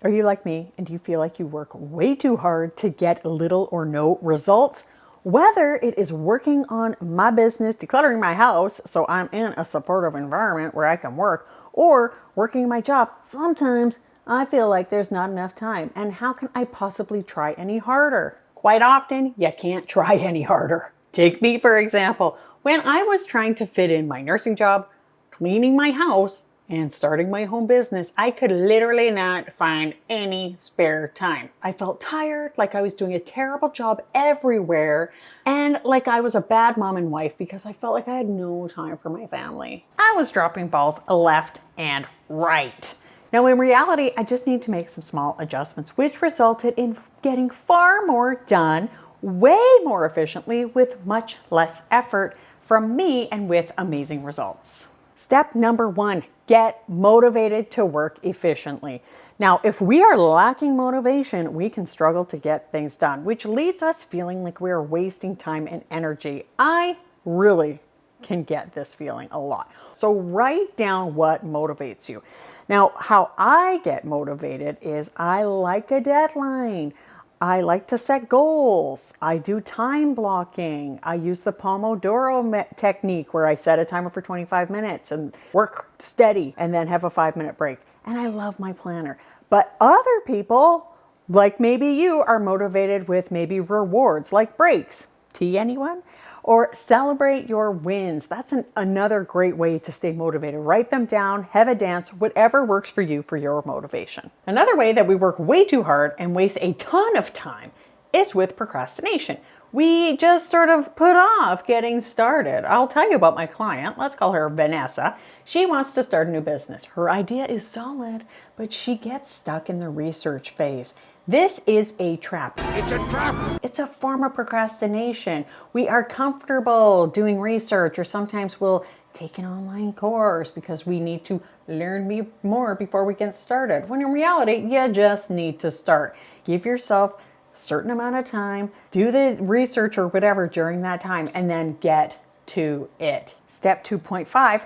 Are you like me and do you feel like you work way too hard to get little or no results? Whether it is working on my business, decluttering my house so I'm in a supportive environment where I can work, or working my job, sometimes I feel like there's not enough time. And how can I possibly try any harder? Quite often, you can't try any harder. Take me, for example. When I was trying to fit in my nursing job, cleaning my house, and starting my home business, I could literally not find any spare time. I felt tired, like I was doing a terrible job everywhere, and like I was a bad mom and wife because I felt like I had no time for my family. I was dropping balls left and right. Now, in reality, I just need to make some small adjustments, which resulted in getting far more done, way more efficiently, with much less effort from me and with amazing results. Step number 1, get motivated to work efficiently. Now, if we are lacking motivation, we can struggle to get things done, which leads us feeling like we're wasting time and energy. I really can get this feeling a lot. So write down what motivates you. Now, how I get motivated is I like a deadline. I like to set goals. I do time blocking. I use the Pomodoro technique where I set a timer for 25 minutes and work steady and then have a 5-minute break. And I love my planner. But other people, like maybe you, are motivated with maybe rewards like breaks. Tea, anyone? Or celebrate your wins. That's another great way to stay motivated. Write them down, have a dance, whatever works for you for your motivation. Another way that we work way too hard and waste a ton of time is with procrastination. We just sort of put off getting started. I'll tell you about my client. Let's call her Vanessa. She wants to start a new business. Her idea is solid, but she gets stuck in the research phase. This is a trap. It's a trap. It's a form of procrastination. We are comfortable doing research, or sometimes we'll take an online course because we need to learn more before we get started. When in reality, you just need to start. Give yourself a certain amount of time, do the research or whatever during that time, and then get to it. Step 2.5.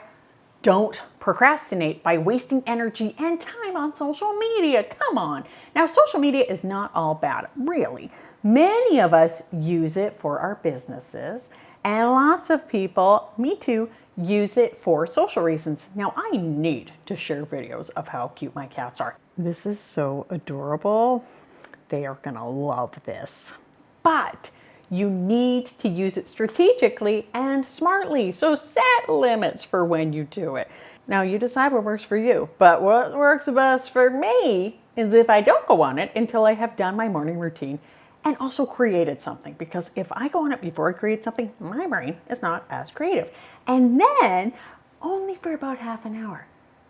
Don't procrastinate by wasting energy and time on social media. Come on. Now, social media is not all bad, really. Many of us use it for our businesses, and lots of people, me too, use it for social reasons. Now, I need to share videos of how cute my cats are. This is so adorable. They are gonna love this. But you need to use it strategically and smartly. So set limits for when you do it. Now you decide what works for you, but what works best for me is if I don't go on it until I have done my morning routine and also created something. Because if I go on it before I create something, my brain is not as creative. And then only for about half an hour.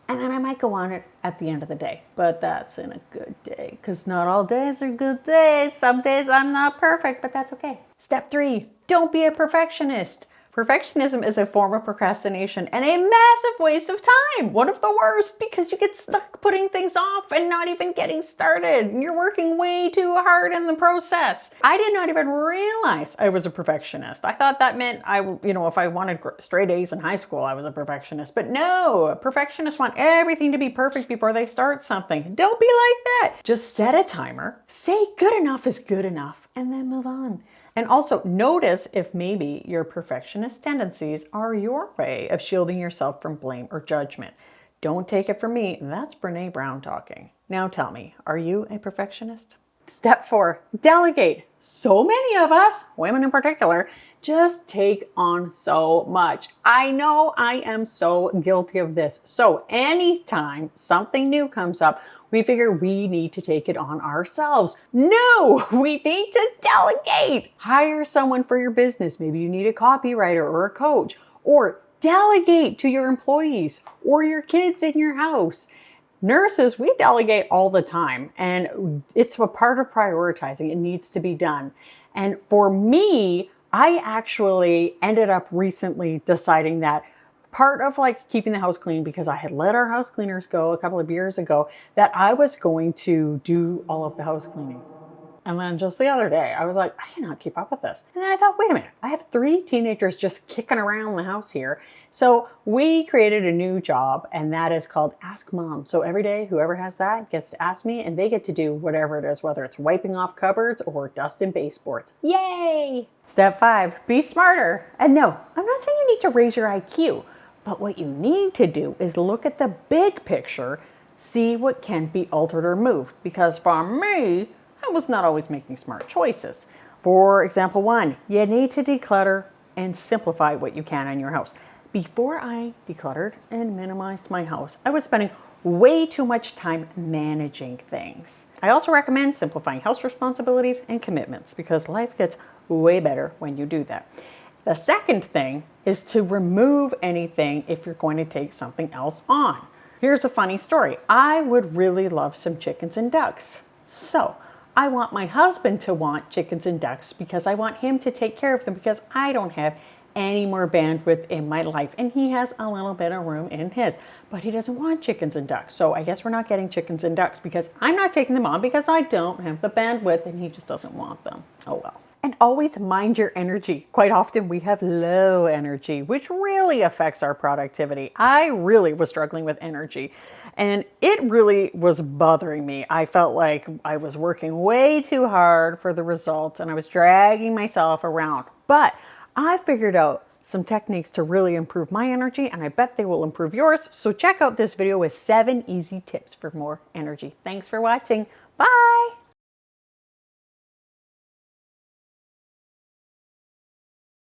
And then I might go on it at the end of the day, but that's in a good day, because not all days are good days. Some days I'm not perfect, but that's okay. Step 3, don't be a perfectionist. Perfectionism is a form of procrastination and a massive waste of time. One of the worst, because you get stuck putting things off and not even getting started. And you're working way too hard in the process. I did not even realize I was a perfectionist. I thought that meant if I wanted straight A's in high school, I was a perfectionist. But no, perfectionists want everything to be perfect before they start something. Don't be like that. Just set a timer, say good enough is good enough, and then move on. And also notice if maybe your perfectionist tendencies are your way of shielding yourself from blame or judgment. Don't take it from me, that's Brene Brown talking. Now tell me, are you a perfectionist? Step 4, delegate. So many of us, women in particular, just take on so much. I know I am so guilty of this. So anytime something new comes up, we figure we need to take it on ourselves. No, we need to delegate. Hire someone for your business. Maybe you need a copywriter or a coach, or delegate to your employees or your kids in your house. Nurses, we delegate all the time, and it's a part of prioritizing. It needs to be done. And for me, I actually ended up recently deciding that part of keeping the house clean, because I had let our house cleaners go a couple of years ago, that I was going to do all of the house cleaning. And then just the other day, I was like, I cannot keep up with this. And then I thought, wait a minute, I have 3 teenagers just kicking around the house here. So we created a new job, and that is called Ask Mom. So every day, whoever has that gets to ask me, and they get to do whatever it is, whether it's wiping off cupboards or dusting baseboards. Yay! Step 5, be smarter. And no, I'm not saying you need to raise your IQ, but what you need to do is look at the big picture, see what can be altered or moved. Because for me, I was not always making smart choices. For example 1, you need to declutter and simplify what you can in your house. Before I decluttered and minimized my house, I was spending way too much time managing things. I also recommend simplifying house responsibilities and commitments because life gets way better when you do that. The second thing is to remove anything if you're going to take something else on. Here's a funny story. I would really love some chickens and ducks. So I want my husband to want chickens and ducks because I want him to take care of them because I don't have any more bandwidth in my life, and he has a little bit of room in his, but he doesn't want chickens and ducks. So I guess we're not getting chickens and ducks because I'm not taking them on because I don't have the bandwidth and he just doesn't want them. Oh well. And always mind your energy. Quite often we have low energy, which really affects our productivity. I really was struggling with energy and it really was bothering me. I felt like I was working way too hard for the results and I was dragging myself around. But I figured out some techniques to really improve my energy, and I bet they will improve yours. So check out this video with 7 easy tips for more energy. Thanks for watching. Bye.